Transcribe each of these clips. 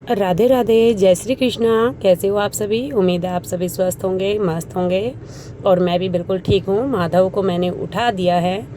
राधे राधे, जय श्री कृष्णा। कैसे हो आप सभी? उम्मीद है आप सभी स्वस्थ होंगे, मस्त होंगे। और मैं भी बिल्कुल ठीक हूँ। माधव को मैंने उठा दिया है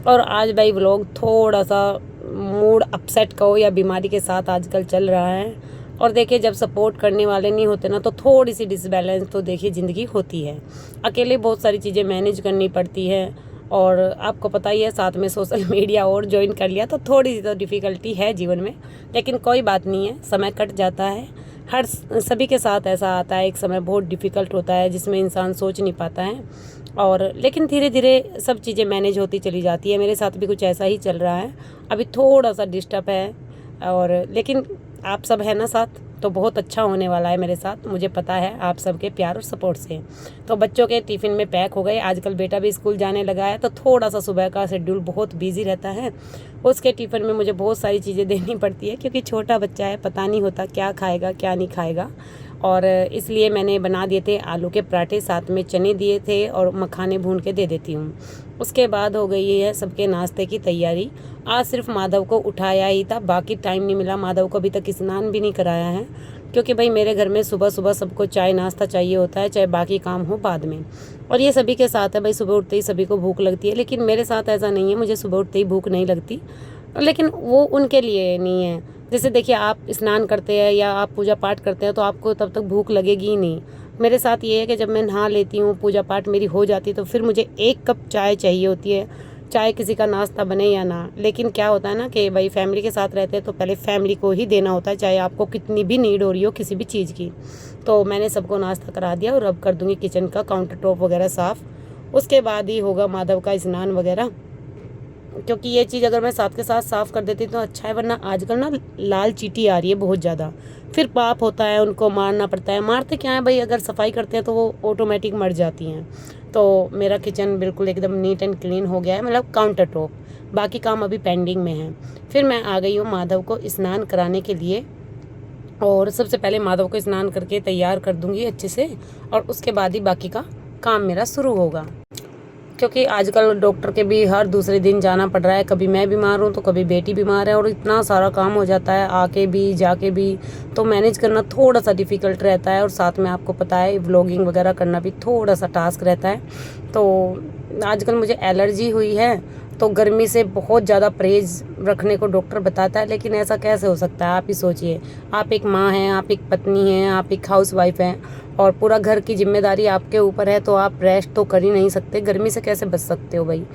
और आज भाई व्लॉग थोड़ा सा मूड अपसेट कहो या बीमारी के साथ आजकल चल रहा है। और देखिए, जब सपोर्ट करने वाले नहीं होते ना तो थोड़ी सी डिसबैलेंस तो देखिए ज़िंदगी होती है। अकेले बहुत सारी चीज़ें मैनेज करनी पड़ती है और आपको पता ही है, साथ में सोशल मीडिया और ज्वाइन कर लिया तो थोड़ी सी तो डिफ़िकल्टी है जीवन में। लेकिन कोई बात नहीं है, समय कट जाता है। हर सभी के साथ ऐसा आता है, एक समय बहुत डिफ़िकल्ट होता है जिसमें इंसान सोच नहीं पाता है। और लेकिन धीरे धीरे सब चीज़ें मैनेज होती चली जाती है। मेरे साथ भी कुछ ऐसा ही चल रहा है। अभी थोड़ा सा डिस्टर्ब है और लेकिन आप सब है ना साथ, तो बहुत अच्छा होने वाला है मेरे साथ। मुझे पता है आप सबके प्यार और सपोर्ट से। तो बच्चों के टिफ़िन में पैक हो गए। आजकल बेटा भी स्कूल जाने लगा है तो थोड़ा सा सुबह का शेड्यूल बहुत बिजी रहता है। उसके टिफ़िन में मुझे बहुत सारी चीज़ें देनी पड़ती है क्योंकि छोटा बच्चा है, पता नहीं होता क्या खाएगा क्या नहीं खाएगा। और इसलिए मैंने बना दिए थे आलू के पराठे, साथ में चने दिए थे और मखाने भून के दे देती हूँ। उसके बाद हो गई है सबके नाश्ते की तैयारी। आज सिर्फ माधव को उठाया ही था, बाकी टाइम नहीं मिला। माधव को अभी तक स्नान भी नहीं कराया है क्योंकि भाई मेरे घर में सुबह सुबह सबको चाय नाश्ता चाहिए होता है, चाहे बाकी काम हो बाद में। और ये सभी के साथ है भाई, सुबह उठते ही सभी को भूख लगती है। लेकिन मेरे साथ ऐसा नहीं है, मुझे सुबह उठते ही भूख नहीं लगती। लेकिन वो उनके लिए नहीं है। जैसे देखिए, आप स्नान करते हैं या आप पूजा पाठ करते हैं तो आपको तब तक भूख लगेगी ही नहीं। मेरे साथ ये है कि जब मैं नहा लेती हूँ, पूजा पाठ मेरी हो जाती है, तो फिर मुझे 1 कप चाय चाहिए होती है, चाहे किसी का नाश्ता बने या ना। लेकिन क्या होता है ना कि भाई फैमिली के साथ रहते हैं तो पहले फैमिली को ही देना होता है, चाहे आपको कितनी भी नीड हो रही हो किसी भी चीज़ की। तो मैंने सबको नाश्ता करा दिया और अब कर दूँगी किचन का काउंटर टॉप वगैरह साफ़। उसके बाद ही होगा माधव का स्नान वगैरह, क्योंकि ये चीज़ अगर मैं साथ के साथ साफ़ कर देती तो अच्छा है। वरना आजकल ना लाल चींटी आ रही है बहुत ज़्यादा, फिर पाप होता है, उनको मारना पड़ता है। मारते क्या है भाई, अगर सफाई करते हैं तो वो ऑटोमेटिक मर जाती हैं। तो मेरा किचन बिल्कुल एकदम नीट एंड क्लीन हो गया है, मतलब काउंटर टॉप। बाकी काम अभी पेंडिंग में है। फिर मैं आ गई हूँ माधव को स्नान कराने के लिए। और सबसे पहले माधव को स्नान करके तैयार कर दूँगी अच्छे से और उसके बाद ही बाकी का काम मेरा शुरू होगा। क्योंकि आजकल डॉक्टर के भी हर दूसरे दिन जाना पड़ रहा है। कभी मैं बीमार हूँ तो कभी बेटी बीमार है और इतना सारा काम हो जाता है, आके भी जाके भी। तो मैनेज करना थोड़ा सा डिफ़िकल्ट रहता है और साथ में आपको पता है व्लॉगिंग वगैरह करना भी थोड़ा सा टास्क रहता है। तो आजकल मुझे एलर्जी हुई है तो गर्मी से बहुत ज़्यादा परहेज़ रखने को डॉक्टर बताता है। लेकिन ऐसा कैसे हो सकता है, आप ही सोचिए। आप एक माँ हैं, आप एक पत्नी हैं, आप एक हाउसवाइफ हैं और पूरा घर की जिम्मेदारी आपके ऊपर है, तो आप रेस्ट तो कर ही नहीं सकते। गर्मी से कैसे बच सकते हो भाई?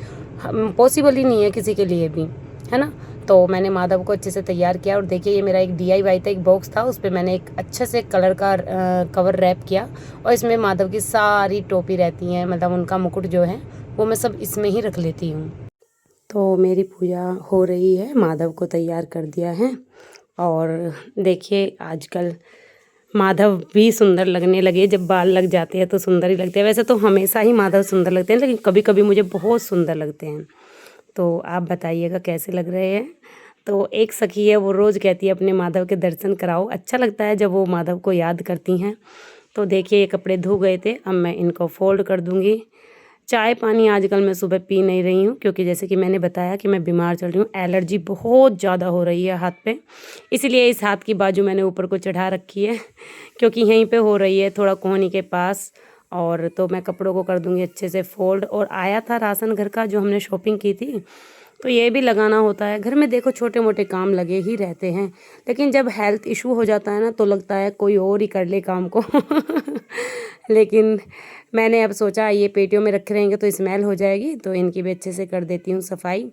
पॉसिबल ही नहीं है किसी के लिए भी, है ना। तो मैंने माधव को अच्छे से तैयार किया और देखिए, ये मेरा एक DIY था, एक बॉक्स था, उस पर मैंने एक अच्छे से कलर का कवर रैप किया और इसमें माधव की सारी टोपी रहती हैं, मतलब उनका मुकुट जो है वो मैं सब इसमें ही रख लेती हूँ। तो मेरी पूजा हो रही है, माधव को तैयार कर दिया है। और देखिए, आजकल माधव भी सुंदर लगने लगे। जब बाल लग जाते हैं तो सुंदर ही लगते हैं। वैसे तो हमेशा ही माधव सुंदर लगते हैं, लेकिन कभी कभी मुझे बहुत सुंदर लगते हैं। तो आप बताइएगा कैसे लग रहे हैं। तो एक सखी है, वो रोज़ कहती है अपने माधव के दर्शन कराओ। अच्छा लगता है जब वो माधव को याद करती हैं। तो देखिए, ये कपड़े धो गए थे, अब मैं इनको फोल्ड कर दूँगी। चाय पानी आजकल मैं सुबह पी नहीं रही हूँ क्योंकि जैसे कि मैंने बताया कि मैं बीमार चल रही हूँ, एलर्जी बहुत ज़्यादा हो रही है हाथ पे। इसीलिए इस हाथ की बाजू मैंने ऊपर को चढ़ा रखी है क्योंकि यहीं पे हो रही है, थोड़ा कोहनी के पास। और तो मैं कपड़ों को कर दूँगी अच्छे से फोल्ड। और आया था राशन घर का जो हमने शॉपिंग की थी, तो ये भी लगाना होता है। घर में देखो छोटे मोटे काम लगे ही रहते हैं, लेकिन जब हेल्थ इशू हो जाता है ना तो लगता है कोई और ही कर ले काम को लेकिन मैंने अब सोचा ये पेटियों में रखे रहेंगे तो स्मेल हो जाएगी, तो इनकी भी अच्छे से कर देती हूँ सफाई।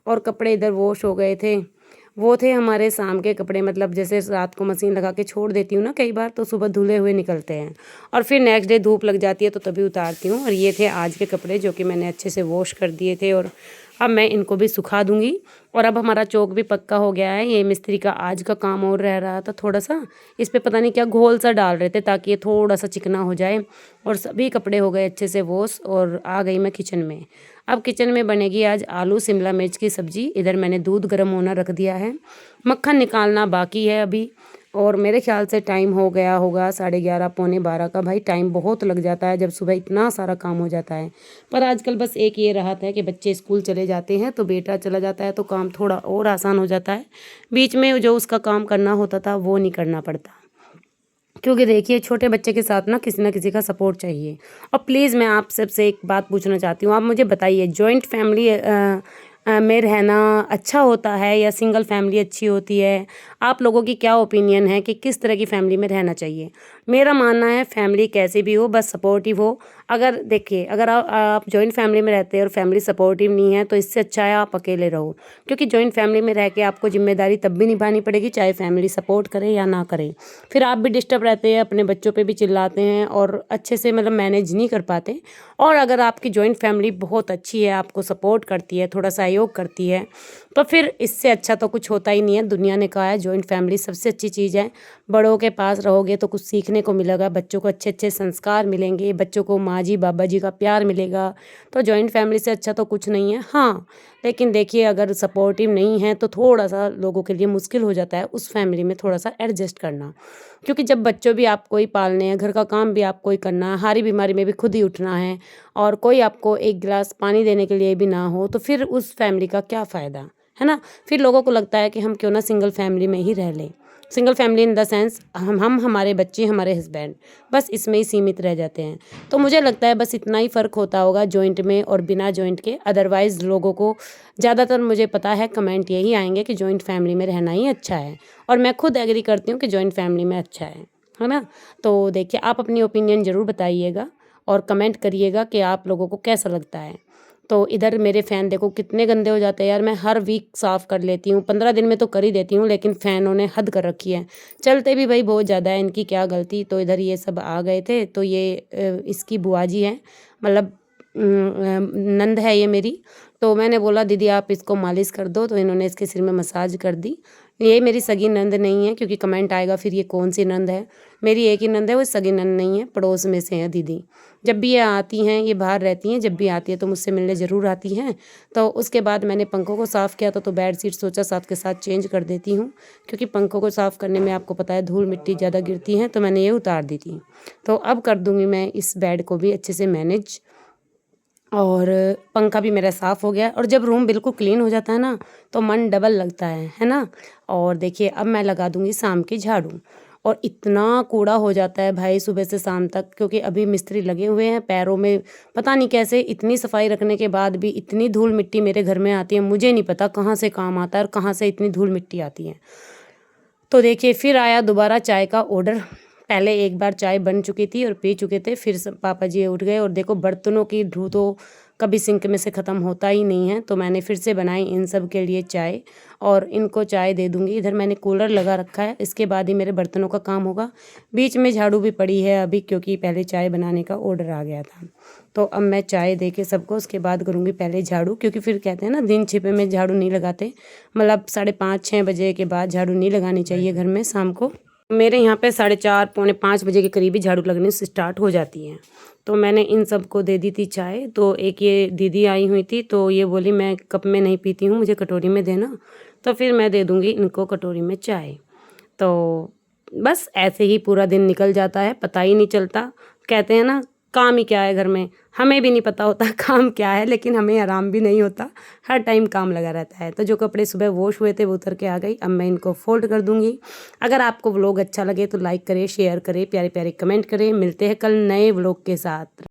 और कपड़े इधर वॉश हो गए थे, वो थे हमारे शाम के कपड़े, मतलब जैसे रात को मशीन लगा के छोड़ देती हूँ ना कई बार, तो सुबह धुले हुए निकलते हैं और फिर नेक्स्ट डे धूप लग जाती है तो तभी उतारती हूँ। और ये थे आज के कपड़े जो कि मैंने अच्छे से वॉश कर दिए थे और अब मैं इनको भी सुखा दूँगी। और अब हमारा चौक भी पक्का हो गया है। ये मिस्त्री का आज का काम और रह रहा था थोड़ा सा, इस पे पता नहीं क्या घोल सा डाल रहे थे ताकि ये थोड़ा सा चिकना हो जाए। और सभी कपड़े हो गए अच्छे से वॉश और आ गई मैं किचन में। अब किचन में बनेगी आज आलू शिमला मिर्च की सब्ज़ी। इधर मैंने दूध गर्म होना रख दिया है, मक्खन निकालना बाकी है अभी। और मेरे ख्याल से टाइम हो गया होगा 11:30 पौने 12 का। भाई टाइम बहुत लग जाता है जब सुबह इतना सारा काम हो जाता है। पर आजकल बस एक ये राहत है कि बच्चे स्कूल चले जाते हैं तो बेटा चला जाता है तो काम थोड़ा और आसान हो जाता है। बीच में जो उसका काम करना होता था वो नहीं करना पड़ता। क्योंकि देखिए छोटे बच्चे के साथ ना किसी का सपोर्ट चाहिए। और प्लीज़ मैं आप सबसे एक बात पूछना चाहती हूँ, आप मुझे बताइए जॉइंट फैमिली में रहना अच्छा होता है या सिंगल फैमिली अच्छी होती है? आप लोगों की क्या ओपिनियन है कि किस तरह की फैमिली में रहना चाहिए? मेरा मानना है फैमिली कैसी भी हो बस सपोर्टिव हो। अगर देखिए अगर आप जॉइंट फैमिली में रहते हैं और फैमिली सपोर्टिव नहीं है तो इससे अच्छा है आप अकेले रहो। क्योंकि जॉइंट फैमिली में रह के आपको ज़िम्मेदारी तब भी निभानी पड़ेगी चाहे फैमिली सपोर्ट करे या ना करे। फिर आप भी डिस्टर्ब रहते हैं, अपने बच्चों पे भी चिल्लाते हैं और अच्छे से मतलब मैनेज नहीं कर पाते। और अगर आपकी जॉइंट फैमिली बहुत अच्छी है, आपको सपोर्ट करती है, थोड़ा सहयोग करती है, तो फिर इससे अच्छा तो कुछ होता ही नहीं है। दुनिया ने कहा है जॉइंट फैमिली सबसे अच्छी चीज़ है। बड़ों के पास रहोगे तो कुछ सीखने को मिलेगा, बच्चों को अच्छे अच्छे संस्कार मिलेंगे, बच्चों को माँ जी बाबा जी का प्यार मिलेगा। तो जॉइंट फैमिली से अच्छा तो कुछ नहीं है। हाँ, लेकिन देखिए अगर सपोर्टिव नहीं है तो थोड़ा-सा लोगों के लिए मुश्किल हो जाता है उस फैमिली में थोड़ा-सा एडजस्ट करना। क्योंकि जब बच्चों भी आपको ही पालने हैं, घर का काम भी आपको ही करना है, हारी बीमारी में भी खुद ही उठना है और कोई आपको एक गिलास पानी देने के लिए भी ना हो, तो फिर उस फैमिली का क्या फ़ायदा, है ना? फिर लोगों को लगता है कि हम क्यों ना सिंगल फैमिली में ही रह लें। Single family in the sense हम हमारे बच्चे, हमारे हस्बैंड, बस इसमें ही सीमित रह जाते हैं। तो मुझे लगता है बस इतना ही फ़र्क होता होगा जॉइंट में और बिना जॉइंट के। अदरवाइज़ लोगों को ज़्यादातर मुझे पता है कमेंट यही आएँगे कि जॉइंट फैमिली में रहना ही अच्छा है। और मैं खुद एग्री करती हूँ कि जॉइंट फैमिली में अच्छा है ना? तो देखिए आप अपनी ओपिनियन ज़रूर बताइएगा और कमेंट करिएगा कि आप लोगों को कैसा लगता है। तो इधर मेरे फ़ैन देखो कितने गंदे हो जाते हैं यार, मैं हर वीक साफ़ कर लेती हूँ, 15 दिन में तो कर ही देती हूँ, लेकिन फ़ैनों ने हद कर रखी है। चलते भी भई बहुत ज़्यादा है, इनकी क्या गलती। तो इधर ये सब आ गए थे, तो ये इसकी बुआ जी हैं, मतलब नंद है ये मेरी। तो मैंने बोला दीदी आप इसको मालिश कर दो, तो इन्होंने इसके सिर में मसाज कर दी। ये मेरी सगी नंद नहीं है क्योंकि कमेंट आएगा फिर ये कौन-सी नंद है। मेरी एक ही नंद है, वो सगी नंद नहीं है, पड़ोस में से है दीदी। जब भी ये आती हैं, ये बाहर रहती हैं, जब भी आती है तो मुझसे मिलने ज़रूर आती हैं। तो उसके बाद मैंने पंखों को साफ़ किया था, तो बेडशीट सोचा साथ के साथ चेंज कर देती हूँ, क्योंकि पंखों को साफ़ करने में आपको पता है धूल-मिट्टी ज़्यादा गिरती है, तो मैंने ये उतार दी थी। तो अब कर दूँगी मैं इस बेड को भी अच्छे से मैनेज। और पंखा भी मेरा साफ़ हो गया और जब रूम बिल्कुल क्लीन हो जाता है ना, तो मन डबल लगता है ना? और देखिए अब मैं लगा दूँगी शाम की झाड़ू। और इतना कूड़ा हो जाता है भाई सुबह से शाम तक, क्योंकि अभी मिस्त्री लगे हुए हैं पैरों में। पता नहीं कैसे इतनी सफाई रखने के बाद भी इतनी धूल मिट्टी मेरे घर में आती है, मुझे नहीं पता कहाँ से काम आता है और कहाँ से इतनी धूल मिट्टी आती है। तो देखिए फिर आया दोबारा चाय का ऑर्डर। पहले एक बार चाय बन चुकी थी और पी चुके थे, फिर पापा जी उठ गए और देखो बर्तनों की ढू तो कभी सिंक में से ख़त्म होता ही नहीं है। तो मैंने फिर से बनाई इन सब के लिए चाय और इनको चाय दे दूँगी। इधर मैंने कूलर लगा रखा है, इसके बाद ही मेरे बर्तनों का काम होगा। बीच में झाड़ू भी पड़ी है अभी, क्योंकि पहले चाय बनाने का ऑर्डर आ गया था। तो अब मैं चाय दे के सबको उसके बाद करूँगी पहले झाड़ू, क्योंकि फिर कहते हैं ना दिन छिपे में झाड़ू नहीं लगाते। मतलब 5:30-6 बजे के बाद झाड़ू नहीं लगानी चाहिए घर में शाम को। मेरे यहाँ पे 4:30 पौने 5 बजे के करीब ही झाड़ू लगने से स्टार्ट हो जाती है। तो मैंने इन सबको दे दी थी चाय। तो एक ये दीदी आई हुई थी, तो ये बोली मैं कप में नहीं पीती हूँ, मुझे कटोरी में देना। तो फिर मैं दे दूँगी इनको कटोरी में चाय। तो बस ऐसे ही पूरा दिन निकल जाता है, पता ही नहीं चलता। कहते हैं ना काम ही क्या है घर में, हमें भी नहीं पता होता काम क्या है, लेकिन हमें आराम भी नहीं होता, हर टाइम काम लगा रहता है। तो जो कपड़े सुबह वॉश हुए थे वो उतर के आ गई, अब मैं इनको फोल्ड कर दूँगी। अगर आपको व्लॉग अच्छा लगे तो लाइक करें, शेयर करें, प्यारे प्यारे कमेंट करें। मिलते हैं कल नए व्लॉग के साथ।